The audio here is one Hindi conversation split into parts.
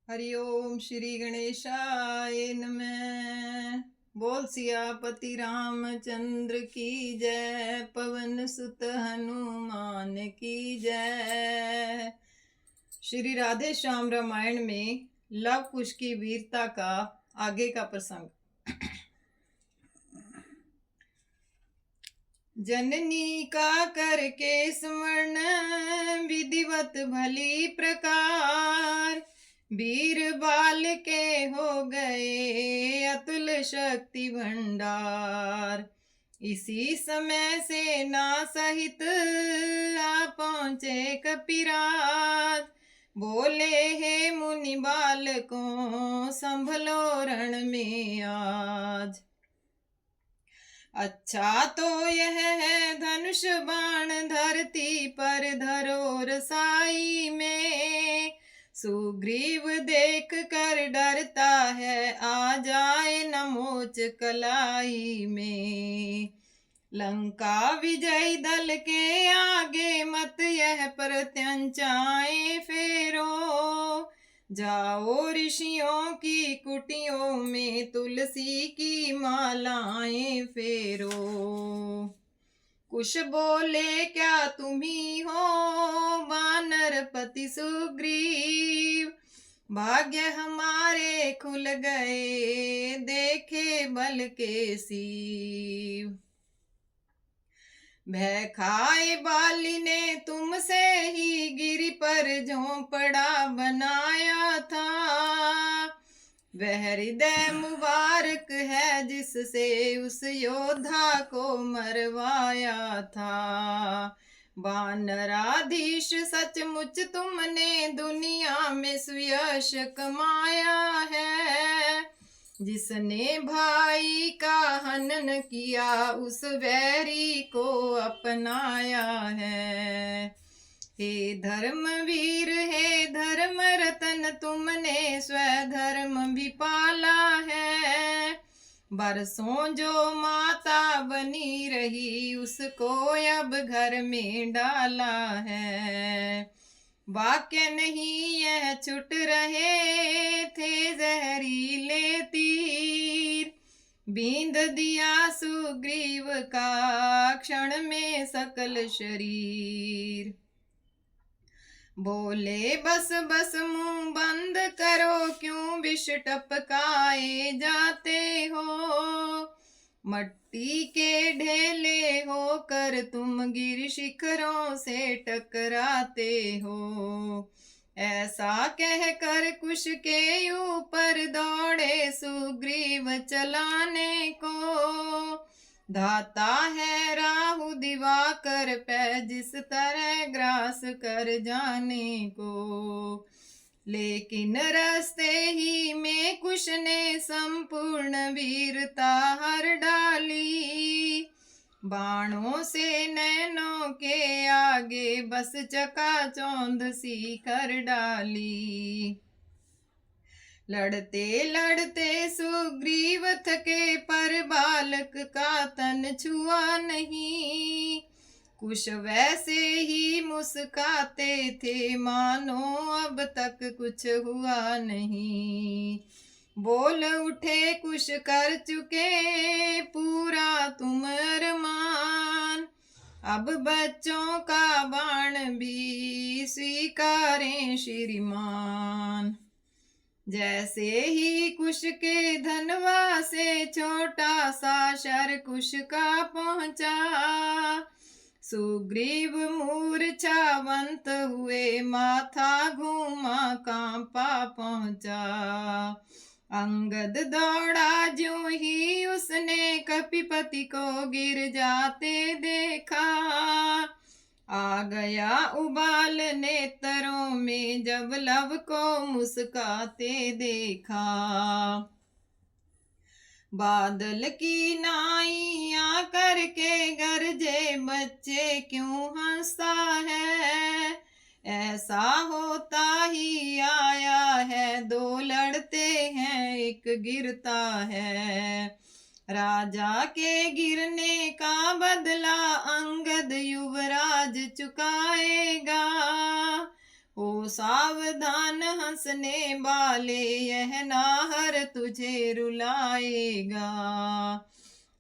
हरिओम श्री गणेशाय नमः। बोल सियापति रामचंद्र की जय, पवन सुत हनुमान की जय। श्री राधे श्याम रामायण में लव कुश की वीरता का आगे का प्रसंग। जननी का करके स्मरण विधिवत भली प्रकार, वीर बाल के हो गए अतुल शक्ति भंडार। इसी समय सेना सहित आ पहुँचे कपिराज, बोले हे मुनि बालकों संभलो रण में आज। अच्छा तो यह है धनुष बाण धरती पर धरो रसाई में, सुग्रीव देख कर डरता है आ जाए न मोच कलाई में। लंका विजय दल के आगे मत यह प्रत्यंचाए फेरो, जाओ ऋषियों की कुटियों में तुलसी की मालाएं फेरो। कुश बोले क्या तुम्ही हो वानर पति सुग्रीव, भाग्य हमारे खुल गए देखे बल के सीव। भय खाए बाली ने तुमसे ही गिरि पर झोंपड़ा बनाया था, वह हृदय मुबारक है जिससे उस योद्धा को मरवाया था। वानराधीश सचमुच तुमने दुनिया में सुयश कमाया है, जिसने भाई का हनन किया उस वैरी को अपनाया है। हे धर्मवीर हे धर्म रतन तुमने स्वधर्म भी पाला है, बरसों जो माता बनी रही उसको अब घर में डाला है। वाक्य नहीं यह छुट रहे थे जहरीले तीर, बींद दिया सुग्रीव का क्षण में सकल शरीर। बोले बस बस मुंह बंद करो क्यों विष टपकाए जाते हो, मट्टी के ढेले होकर तुम गिर शिखरों से टकराते हो। ऐसा कहकर कुश के ऊपर दौड़े सुग्रीव चलाने को, धाता है राहु दिवाकर पै जिस तरह ग्रास कर जाने को। लेकिन रास्ते ही में कुश ने संपूर्ण वीरता हर डाली, बाणों से नैनों के आगे बस चकाचौंध सी कर डाली। लड़ते लड़ते सुग्रीव थके पर बालक का तन छुआ नहीं, कुश वैसे ही मुस्काते थे मानो अब तक कुछ हुआ नहीं। बोल उठे कुश कर चुके पूरा तुम अरमान, अब बच्चों का बाण भी स्वीकारें श्रीमान। जैसे ही कुश के धनवा से छोटा सा शर कुश का पहुंचा, सुग्रीव मूर्छावंत हुए माथा घूमा कांपा पहुंचा। अंगद दौड़ा ज्यों ही उसने कपिपति को गिर जाते देखा, आ गया उबाल नेत्रों में जब लव को मुस्काते देखा। बादल की नाई आ करके गरजे बच्चे क्यों हंसता है, ऐसा होता ही आया है दो लड़ते हैं एक गिरता है। राजा के गिरने का बदला अंगद युवराज चुकाएगा, हो सावधान हंसने वाले, यह नाहर तुझे रुलाएगा।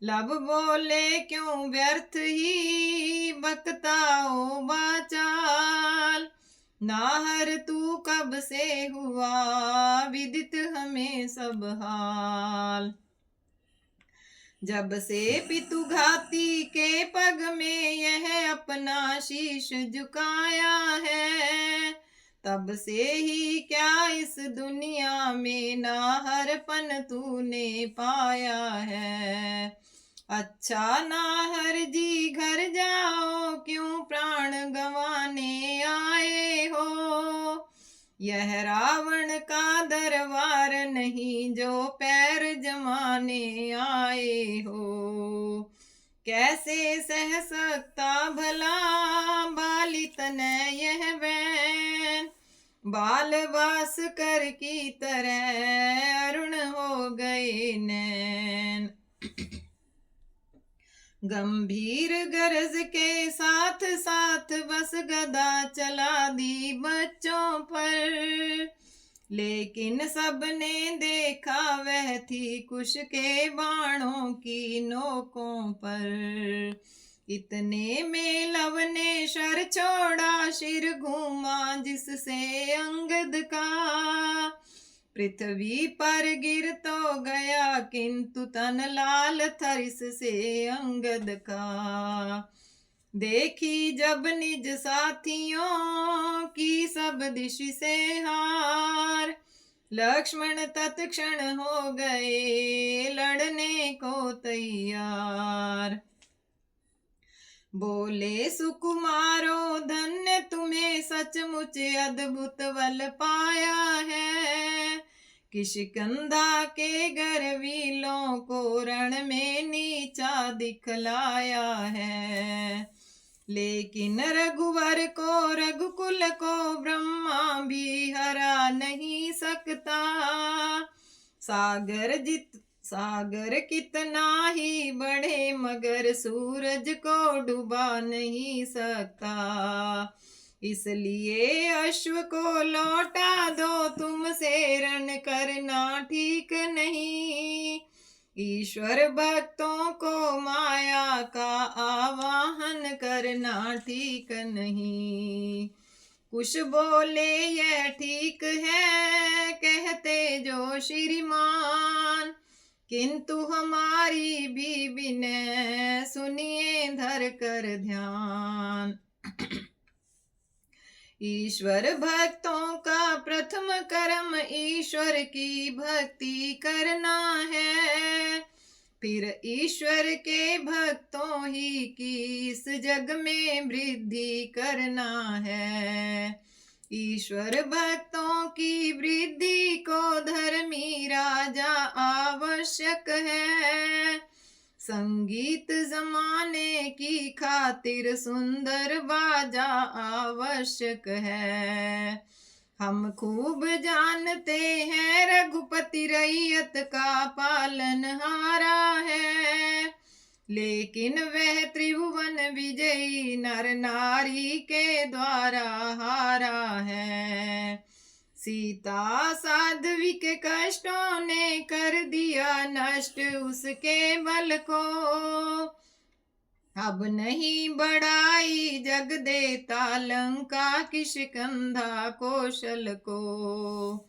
लब बोले क्यों व्यर्थ ही बकताओ बाचाल, नाहर तू कब से हुआ विदित हमें सब हाल। जब से पितु घाती के पग में यह अपना शीश झुकाया है, तब से ही क्या इस दुनिया में नाहरपन तूने पाया है। अच्छा नाहर जी घर जाओ, क्यों प्राण गंवाने आए हो। यह रावण का दरबार नहीं जो पैर जमाने आए हो। कैसे सह सकता भला बालित न यह वैन, बाल वास कर की तरह अरुण हो गए नैन। गंभीर गरज के साथ साथ बस गदा चला दी बच्चों पर, लेकिन सबने देखा वह थी कुश के बाणों की नोकों पर। इतने में लव ने शर छोड़ा, सिर घूमा जिससे अंगद का, पृथ्वी पर गिर तो गया किंतु तन लाल थरिस से अंगद का। देखी जब निज साथियों की सब दिश से हार, लक्ष्मण तत्क्षण हो गए लड़ने को तैयार। बोले सुकुमारो धन्य तुम्हें सचमुच अद्भुत बल पाया है, किष्किंधा के गर्वीलों को रण में नीचा दिखलाया है। लेकिन रघुवर को रघुकुल को ब्रह्मा भी हरा नहीं सकता, सागर कितना ही बढ़े मगर सूरज को डुबा नहीं सकता। इसलिए अश्व को लौटा दो, तुमसे रण करना ठीक नहीं। ईश्वर भक्तों को माया का आवाहन करना ठीक नहीं। कुछ बोले यह ठीक है कहते जो श्रीमान, किंतु हमारी भी विनय सुनिए धर कर ध्यान। ईश्वर भक्तों का प्रथम कर्म ईश्वर की भक्ति करना है, फिर ईश्वर के भक्तों ही की इस जग में वृद्धि करना है। ईश्वर भक्तों की वृद्धि को धर्मी राजा आवश्यक है, संगीत जमाने की खातिर सुंदर बाजा आवश्यक है। हम खूब जानते हैं रघुपति रैयत का पालनहारा है, लेकिन वह त्रिभुवन विजयी नर नारी के द्वारा हारा है। सीता साध्वी के कष्टों ने कर दिया नष्ट उसके बल को, अब नहीं बढ़ाई जग देता लंका किष्किंधा कौशल को।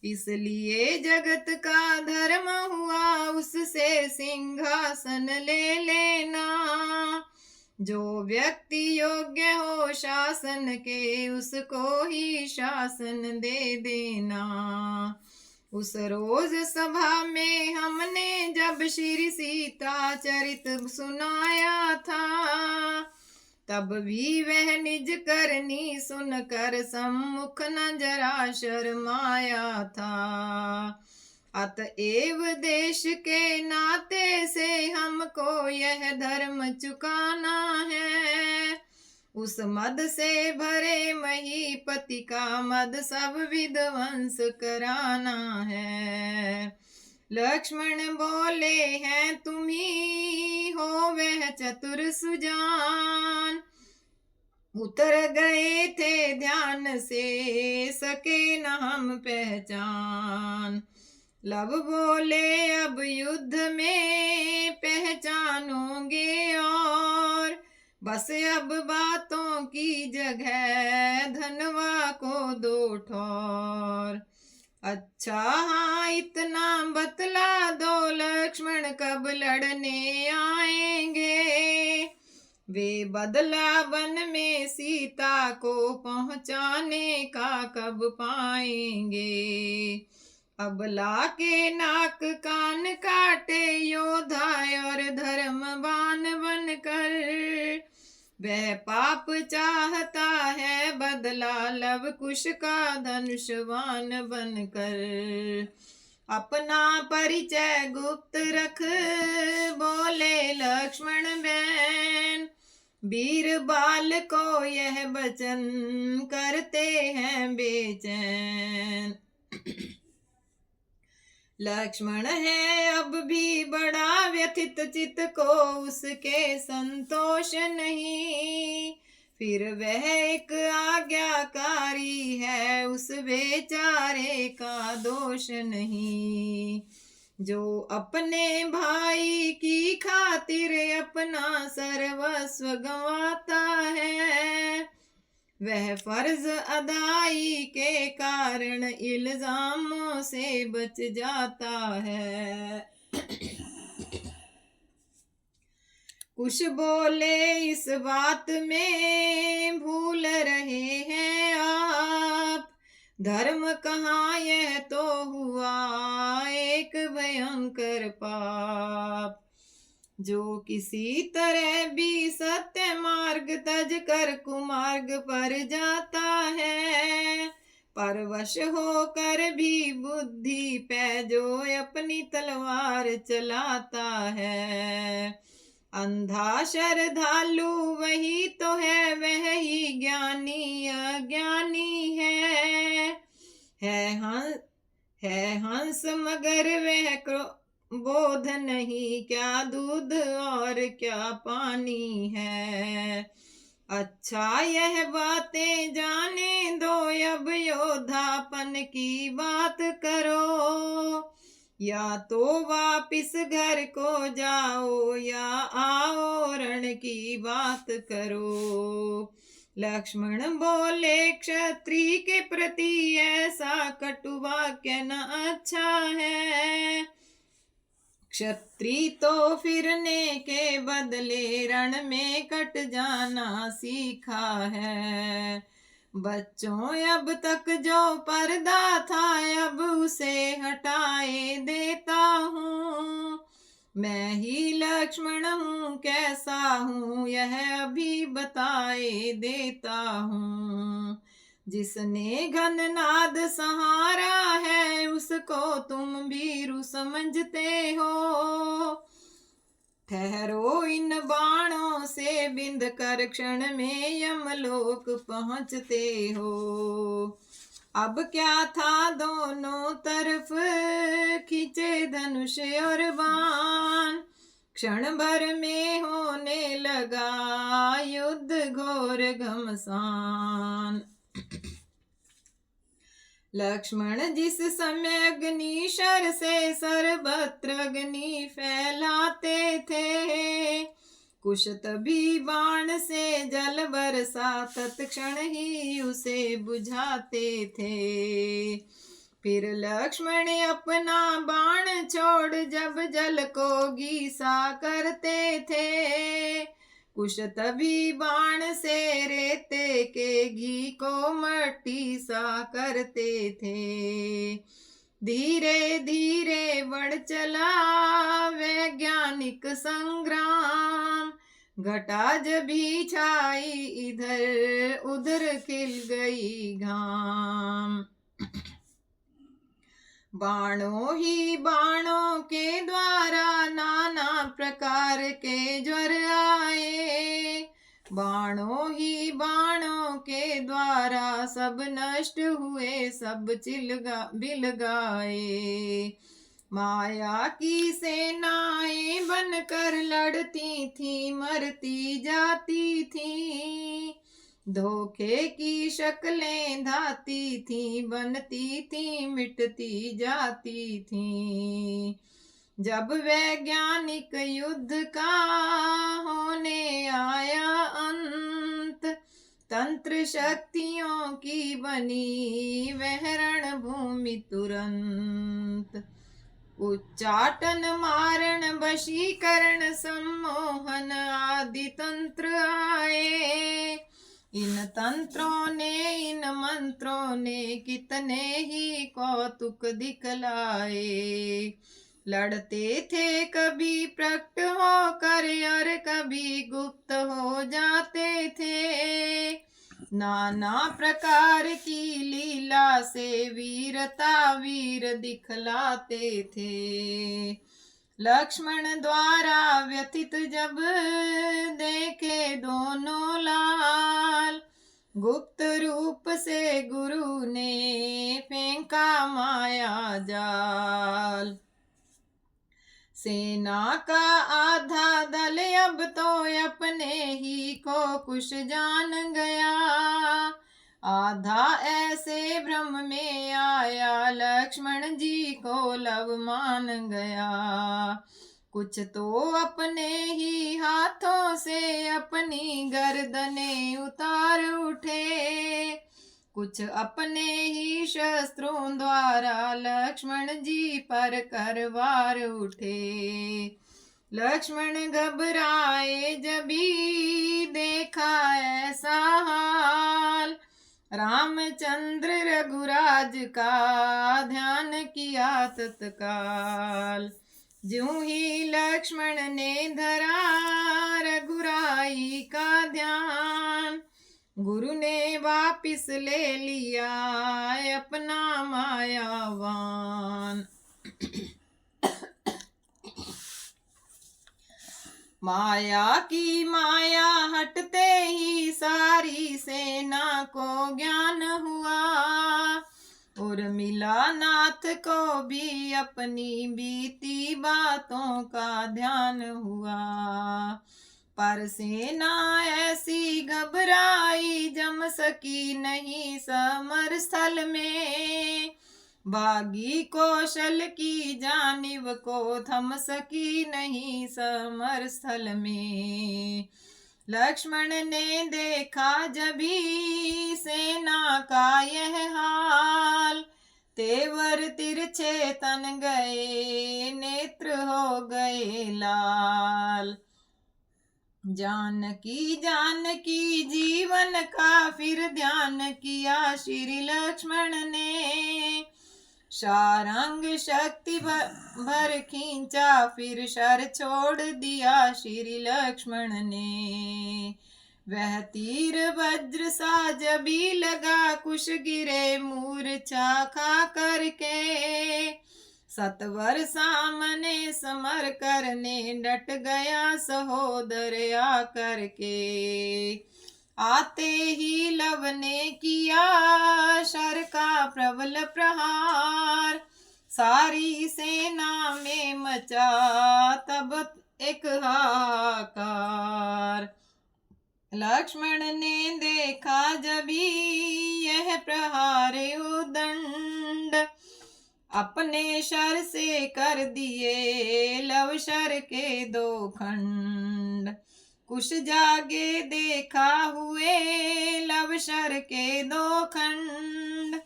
इसलिए जगत का धर्म हुआ उससे सिंहासन ले लेना, जो व्यक्ति योग्य हो शासन के उसको ही शासन दे देना। उस रोज सभा में हमने जब श्री सीता चरित सुनाया था, तब भी वह निज करनी सुनकर सम्मुख न जरा शर्माया था। अतएव देश के नाते से हमको यह धर्म चुकाना है, उस मद से भरे महीपति का मद सब विध्वंस कराना है। लक्ष्मण बोले हैं तुम्ही हो वह चतुर सुजान, उतर गए थे ध्यान से, सके न हम पहचान। लब बोले अब युद्ध में पहचानोगे और, बस अब बातों की जगह धनवा को दो ठौर। अच्छा हाँ इतना बतला दो लक्ष्मण कब लड़ने आएंगे, वे बदला वन में सीता को पहुंचाने का कब पाएंगे। अबला के नाक कान काटे योद्धा और धर्मवान बनकर, वह पाप चाहता है बदला लव कुश का धनुषवान बनकर। अपना परिचय गुप्त रख बोले लक्ष्मण बहन, वीर बाल को यह वचन करते हैं बेचैन। लक्ष्मण है अब भी बड़ा व्यथित, चित को उसके संतोष नहीं, फिर वह एक आज्ञाकारी है, उस बेचारे का दोष नहीं। जो अपने भाई की खातिर अपना सर्वस्व गंवाता है, वह फर्ज अदाई के कारण इल्जामों से बच जाता है। कुछ बोले इस बात में भूल रहे हैं आप, धर्म कहाँ यह तो हुआ एक भयंकर पाप। जो किसी तरह भी सत्य मार्ग तज कर कुमार्ग पर जाता है, परवश होकर भी बुद्धि पे जो अपनी तलवार चलाता है। अंधा श्रद्धालु वही तो है, वह ही ज्ञानी अज्ञानी है हंस मगर वह बोध नहीं, क्या दूध और क्या पानी है। अच्छा यह बातें जाने दो, अब योद्धापन की बात करो, या तो वापिस घर को जाओ या आओ रण की बात करो। लक्ष्मण बोले क्षत्रिय के प्रति ऐसा कटु वाक्य न अच्छा है, क्षत्रिय तो फिरने के बदले रण में कट जाना सीखा है। बच्चों अब तक जो पर्दा था अब उसे हटाए देता हूँ, मैं ही लक्ष्मण हूँ कैसा हूँ यह अभी बताए देता हूँ। जिसने घननाद सहारा है उसको तुम वीरु समझते हो, ठहरो इन बाणों से बिंद कर क्षण में यमलोक पहुँचते हो। अब क्या था दोनों तरफ खींचे धनुष और बाण, क्षण भर में होने लगा युद्ध घोर घमसान। लक्ष्मण जिस समय अग्निशर से सर्वत्र अग्नि फैलाते थे, कुश तभी बाण से जल बरसा तत्क्षण ही उसे बुझाते थे। फिर लक्ष्मण अपना बाण छोड़ जब जल को गीसा करते थे, कुश तभी बाण से रेते के घी को मट्टी सा करते थे। धीरे धीरे बढ़ चला वैज्ञानिक संग्राम, घटा जभी छाई इधर उधर खिल गई घाम। बाणों ही बाणों के द्वारा नाना प्रकार के ज्वर आए, बाणों ही बाणों के द्वारा सब नष्ट हुए सब बिल गाए। माया की सेनाएं बनकर लड़ती थी मरती जाती थी, धोखे की शक्लें धाती थी, बनती थी मिटती जाती थी। जब वैज्ञानिक युद्ध का होने आया अंत, तंत्र शक्तियों की बनी वह रणभूमि तुरंत। उच्चाटन मारण वशीकरण सम्मोहन आदि तंत्र आए। इन तंत्रों ने इन मंत्रों ने कितने ही कौतुक दिखलाए। लड़ते थे कभी प्रकट होकर और कभी गुप्त हो जाते थे। नाना प्रकार की लीला से वीरता वीर दिखलाते थे। लक्ष्मण द्वारा व्यथित जब देखे दोनों लाल, गुप्त रूप से गुरु ने फेंका माया जाल। सेना का आधा दल अब तो अपने ही को कुछ जान गया, आधा ऐसे भ्रम में आया लक्ष्मण जी को लव मान गया। कुछ तो अपने ही हाथों से अपनी गर्दनें उतार उठे, कुछ अपने ही शस्त्रों द्वारा लक्ष्मण जी पर करवार उठे। लक्ष्मण घबराए जभी देखा ऐसा हाल, रामचंद्र रघुराज का ध्यान किया तत्काल। ज्यों ही लक्ष्मण ने धरा रघुराई का ध्यान, गुरु ने वापिस ले लिया अपना मायावान। माया की माया हटते ही सारी सेना को ज्ञान हुआ, उर्मिला नाथ को भी अपनी बीती बातों का ध्यान हुआ। पर सेना ऐसी घबराई जम सकी नहीं समर स्थल में, बागी कौशल की जानिब को थम सकी नहीं समर स्थल में। लक्ष्मण ने देखा जभी सेना का यह हाल, तेवर तिरछे तन गए नेत्र हो गए लाल। जानकी जानकी जीवन का फिर ध्यान किया श्री लक्ष्मण ने, सारंग शक्ति भर खींचा फिर शर छोड़ दिया श्री लक्ष्मण ने। वह तीर वज्र सा जभी लगा कुश गिरे मूर्छा खा करके, सतवर सामने समर करने डट गया सहोदर आकर के। आते ही लव ने किया शर का प्रबल प्रहार, सारी सेना में मचा तब एक हाहाकार। लक्ष्मण ने देखा जभी यह प्रहार उदंड, अपने शर से कर दिए लव शर के दो खंड। कुश जागे देखा हुए लव शर के दो खंड,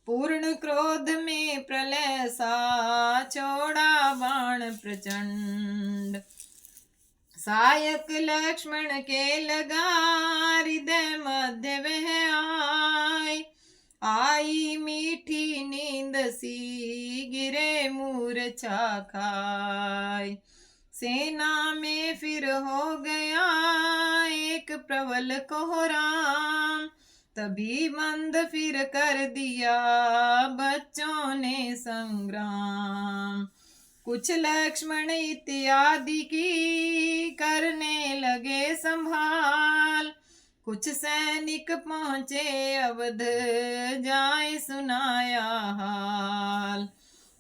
पूर्ण क्रोध में प्रलय सा छोड़ा बाण प्रचंड। सायक लक्ष्मण के लगा हृदय मध्य वह आई मीठी नींद सी गिरे मूर्छा खाए। सेना में फिर हो गया एक प्रबल कोहराम, तभी बंद फिर कर दिया बच्चों ने संग्राम। कुछ लक्ष्मण इत्यादि की करने लगे संभाल, कुछ सैनिक पहुँचे अवध जाए सुनाया हाल।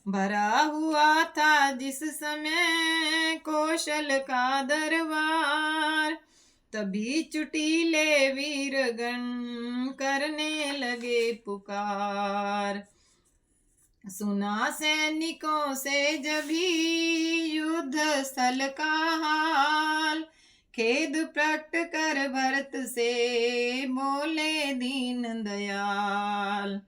भरा हुआ था जिस समय कौशल का दरबार, तभी चुटीले वीरगण करने लगे पुकार। सुना सैनिकों से जभी युद्ध स्थल का हाल, खेद प्रकट कर भरत से बोले दीन दयाल।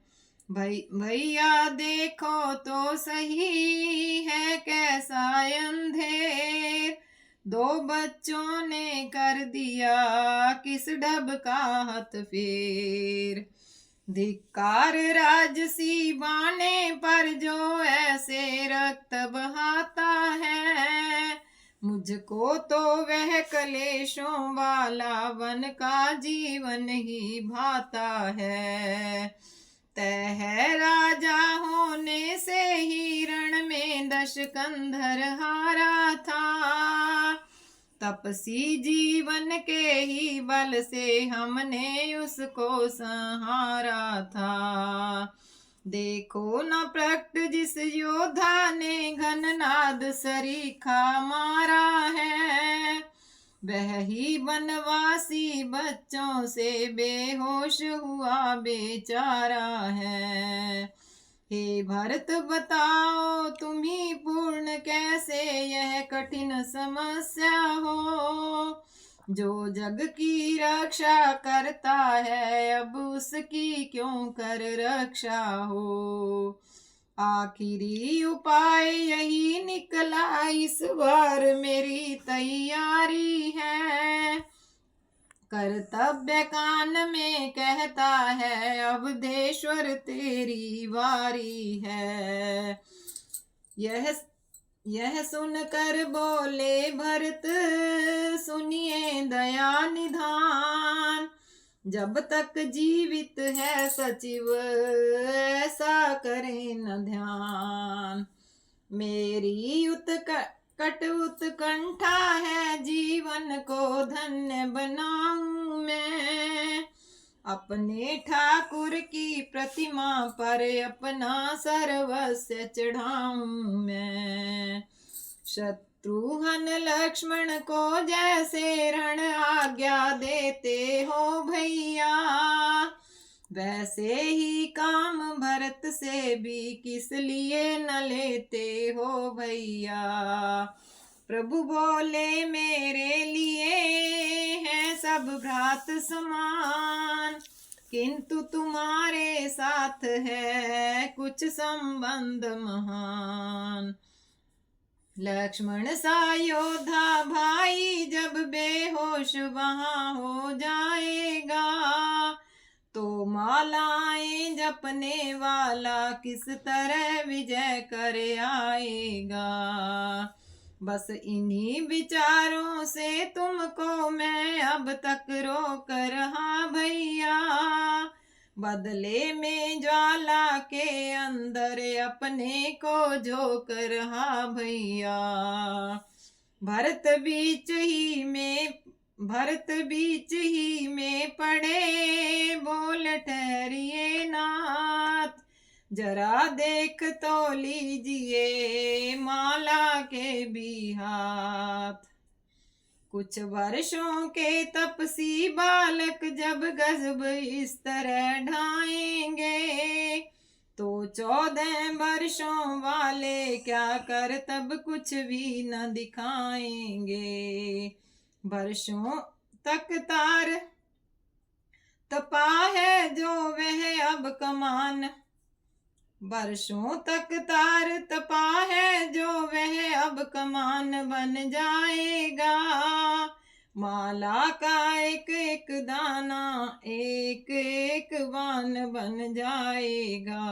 भैया देखो तो सही है कैसा अंधेर, दो बच्चों ने कर दिया किस ढब का हाथ फेर। धिक्कार राजसी बाने पर जो ऐसे रक्त बहाता है, मुझको तो वह कलेशों वाला वन का जीवन ही भाता है। तह राजा होने से ही रण में दशकंधर हारा था, तपसी जीवन के ही बल से हमने उसको संहारा था। देखो न प्रकट जिस योद्धा ने घननाद सरीखा मारा है, वह ही वनवासी बच्चों से बेहोश हुआ बेचारा है। हे भरत बताओ तुम्ही पूर्ण कैसे यह कठिन समस्या हो, जो जग की रक्षा करता है अब उसकी क्यों कर रक्षा हो। आखिरी उपाय यही निकला इस बार मेरी तैयारी है, कर्तव्य कान में कहता है अवधेश्वर तेरी बारी है। यह सुनकर बोले भरत सुनिए दया निधान, जब तक जीवित है सचिव ऐसा करे न ध्यान। मेरी कट उत्कंठा है जीवन को धन्य बनाऊं मैं, अपने ठाकुर की प्रतिमा पर अपना सर्वस्व चढ़ाऊं मैं। शत्रुघ्न लक्ष्मण को जैसे रण आज्ञा देते हो भैया, वैसे ही काम भरत से भी किस लिए न लेते हो भैया। प्रभु बोले मेरे लिए हैं सब भ्रात समान, किंतु तुम्हारे साथ है कुछ संबंध महान। लक्ष्मण सा योद्धा भाई जब बेहोश वहां हो जाएगा, तो मालाएं जपने वाला किस तरह विजय कर आएगा। बस इन्हीं विचारों से तुमको मैं अब तक रोक रहा भैया, बदले में ज्वाला के अंदर अपने को झोंक रहा भैया। भरत बीच ही में पड़े बोल ठहरिए नाथ, जरा देख तो लीजिए माला के भी हाथ। कुछ वर्षों के तपसी बालक जब गजब इस तरह ढाएंगे, तो 14 वर्षों वाले क्या कर तब कुछ भी न दिखाएंगे। वर्षों तक तार तपा है जो वह अब कमान, वर्षों तक तार तपा है जो वह अब कमान बन जाएगा। माला का एक एक दाना एक एक बाण बन जाएगा।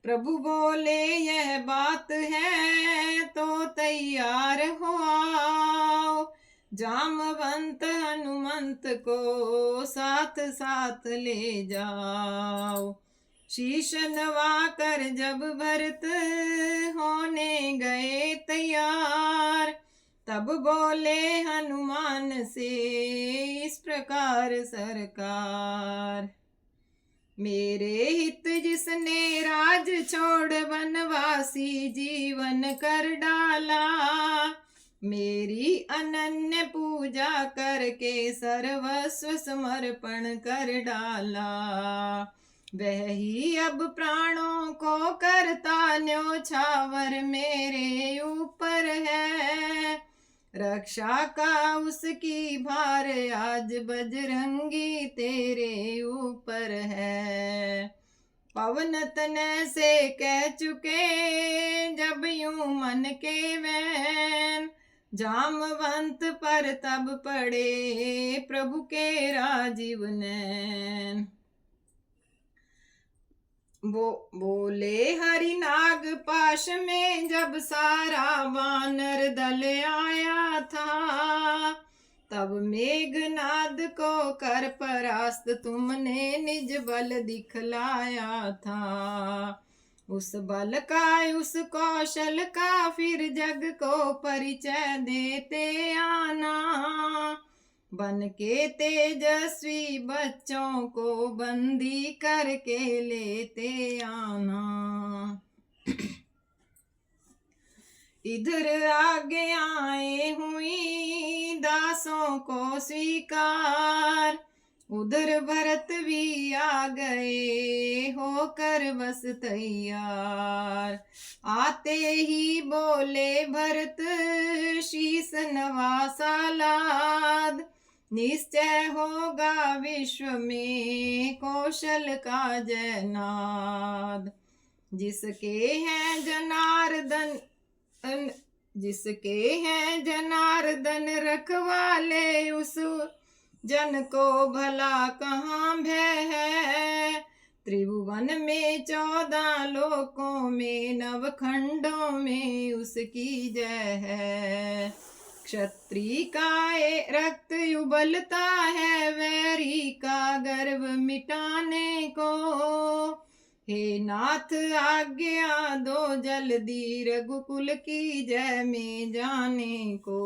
प्रभु बोले यह बात है तो तैयार हो आओ, जामवंत हनुमंत को साथ साथ ले जाओ। शीश नवा कर जब भरत होने गए तैयार, तब बोले हनुमान से इस प्रकार सरकार। मेरे हित जिसने राज छोड़ वनवासी जीवन कर डाला, मेरी अनन्य पूजा करके सर्वस्व समर्पण कर डाला। वह ही अब प्राणों को करता न्योछावर मेरे ऊपर है। रक्षा का उसकी भार आज बजरंगी तेरे ऊपर है। पवन तनय से कह चुके जब यूं मन के वैन, जामवंत पर तब पड़े प्रभु के राजीव नैन। बोले हरि नाग पाश में जब सारा वानर दल आया था, तब मेघनाद को कर परास्त तुमने निज बल दिखलाया था। उस बल का उस कौशल का फिर जग को परिचय देते आना। बन के तेजस्वी बच्चों को बंदी करके लेते आना। इधर आज्ञाएं हुई दासों को स्वीकार, उधर भरत भी आ गए होकर बस तैयार। आते ही बोले भरत शीस नवासा लाद, निश्चय होगा विश्व में कौशल का जयनाद। जिसके हैं जनार्दन रखवाले, उस जन को भला कहाँ भय है। त्रिभुवन में 14 लोकों में नवखंडों में उसकी जय है। क्षत्रिय का रक्त उबलता है वैरी का गर्व मिटाने को। हे नाथ आज्ञा दो जल्दी रघुकुल की जय में जाने को।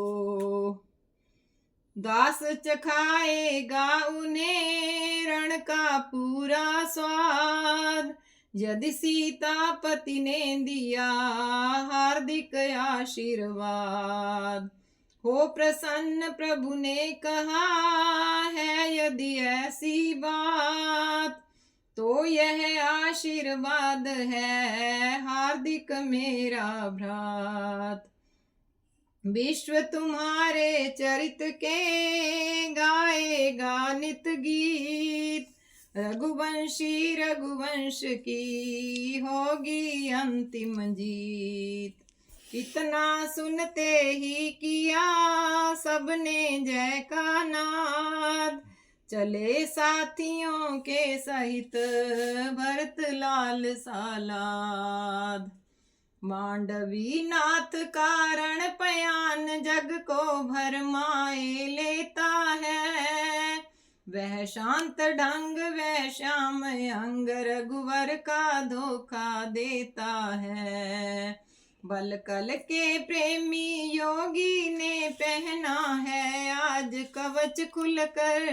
दास चखाएगा उन्हें रण का पूरा स्वाद, यदि सीतापति ने दिया हार्दिक आशीर्वाद। हो प्रसन्न प्रभु ने कहा है यदि ऐसी बात, तो यह आशीर्वाद है हार्दिक मेरा भ्रात। विश्व तुम्हारे चरित के गाएगा नित गीत, रघुवंशी रघुवंश की होगी अंतिम जीत। इतना सुनते ही किया सबने जय का नाद, चले साथियों के सहित भरत लाल सालाद। मांडवी नाथ कारण पयान जग को भरमाए लेता है। वह शांत ढंग वह श्याम अंग रघुवर का धोखा देता है। बल कल के प्रेमी योगी ने पहना है आज कवच खुलकर,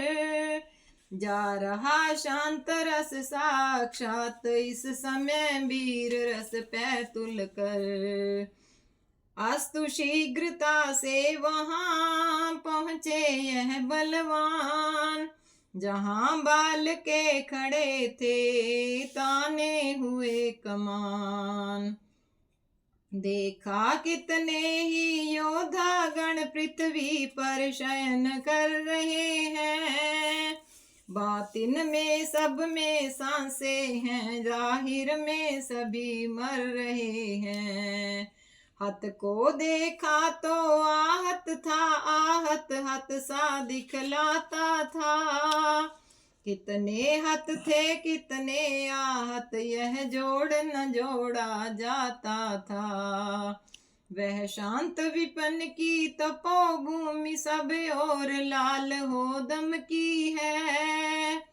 जा रहा शांत रस साक्षात इस समय वीर रस पैतुल कर। अस्तु शीघ्रता से वहां पहुँचे यह बलवान, जहां बाल के खड़े थे ताने हुए कमान। देखा कितने ही योद्धा गण पृथ्वी पर शयन कर रहे हैं। बातिन में सब में सांसे हैं, जाहिर में सभी मर रहे हैं। हत को देखा तो आहत था, आहत हत सा दिखलाता था। कितने हत थे कितने आहत यह जोड़ न जोड़ा जाता था। वह शांत विपन की तपोभूमि सब और लाल हो दम की है।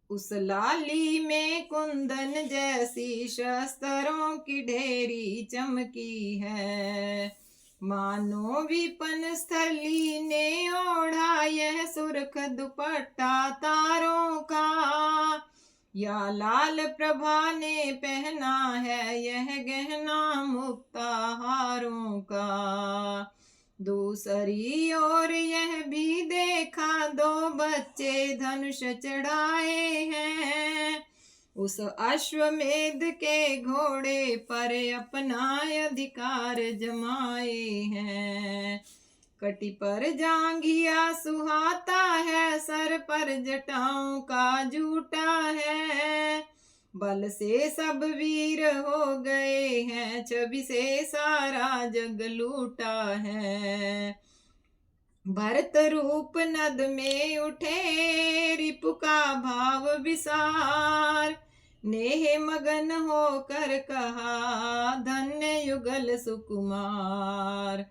उस लाली में कुंदन जैसी शस्त्रों की ढेरी चमकी है। मानो विपन स्थली ने ओढ़ा यह सुर्ख दुपट्टा तारों का। या लाल प्रभा ने पहना है यह गहना मुक्ताहारों का। दूसरी ओर यह भी देखा दो बच्चे धनुष चढ़ाए हैं, उस अश्वमेध के घोड़े पर अपना अधिकार जमाए हैं। कटी पर जांघिया सुहाता है, सर पर जटाओं का जूटा है। बल से सब वीर हो गए हैं, छवि से सारा जग लूटा है। भरत रूप नद में उठे, रिपु का भाव विसार, नेह मगन होकर कहा धन्य युगल सुकुमार।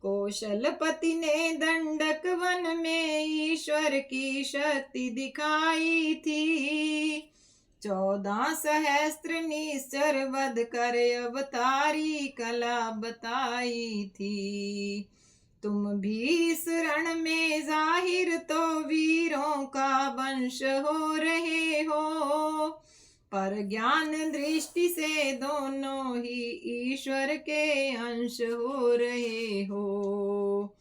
कौशलपति ने दंडक वन में ईश्वर की शक्ति दिखाई थी, 14 सहस्त्र निश्चर वध कर अवतारी कला बताई थी। तुम भी इस रण में जाहिर तो वीरों का वंश हो रहे हो, पर ज्ञान दृष्टि से दोनों ही ईश्वर के अंश हो रहे हो।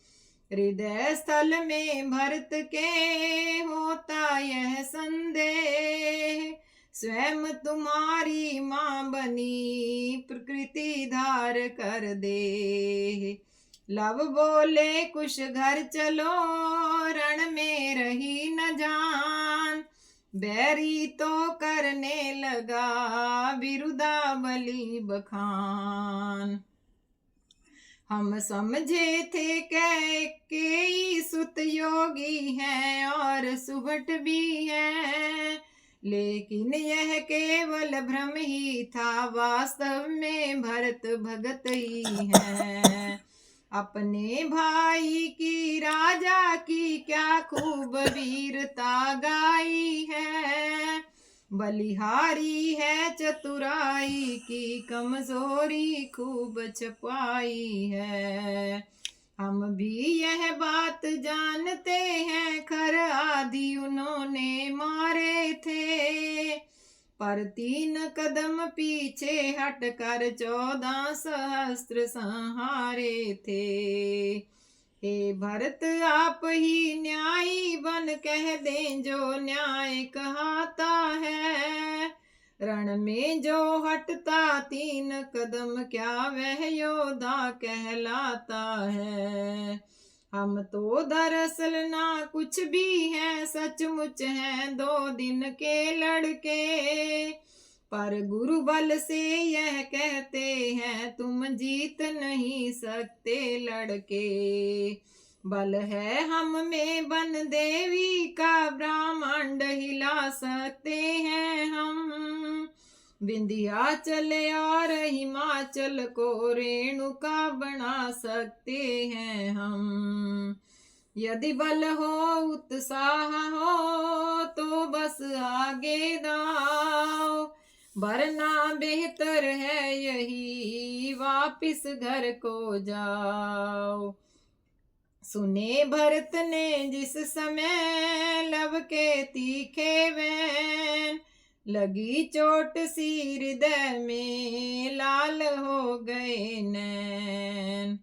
हृदय स्थल में भरत के होता यह संदेह, स्वयं तुम्हारी माँ बनी प्रकृति धार कर दे। लव बोले कुश घर चलो, रण में रही न जान, बैरी तो करने लगा बिरुदावली बखान। हम समझे थे कैकेयी सुत योगी हैं और सुभट भी हैं, लेकिन यह केवल भ्रम ही था, वास्तव में भरत भगत ही हैं। अपने भाई की राजा की क्या खूब वीरता गाई है, बलिहारी है चतुराई की कमजोरी खूब छुपाई है। हम भी यह बात जानते हैं, खर आदि उन्होंने मारे थे, पर 3 कदम पीछे हटकर 14 सहस्त्र संहारे थे। हे भरत आप ही न्यायी बन कह दें जो न्याय कहता है, रण में जो हटता 3 कदम क्या वह योद्धा कहलाता है। हम तो दरअसल ना कुछ भी हैं, सचमुच हैं 2 दिन के लड़के, पर गुरु बल से यह कहते हैं तुम जीत नहीं सकते लड़के। बल है हम में बन देवी का, ब्रह्मांड हिला सकते हैं हम, विंध्याचल और हिमाचल को रेणुका बना सकते हैं हम। यदि बल हो उत्साह हो तो बस आगे दाओ, वरना बेहतर है यही वापिस घर को जाओ। सुने भरत ने जिस समय लव के तीखे वैन, लगी चोट सी हृदय में लाल हो गए नैन।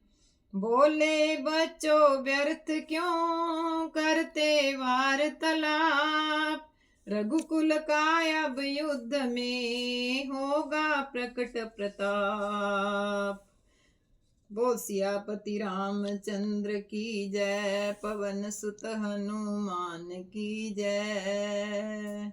बोले बच्चों व्यर्थ क्यों करते वार्तालाप, रघुकुल का अब युद्ध में होगा प्रकट प्रताप। बोल सियापति रामचंद्र की जय, पवन सुत हनुमान की जय।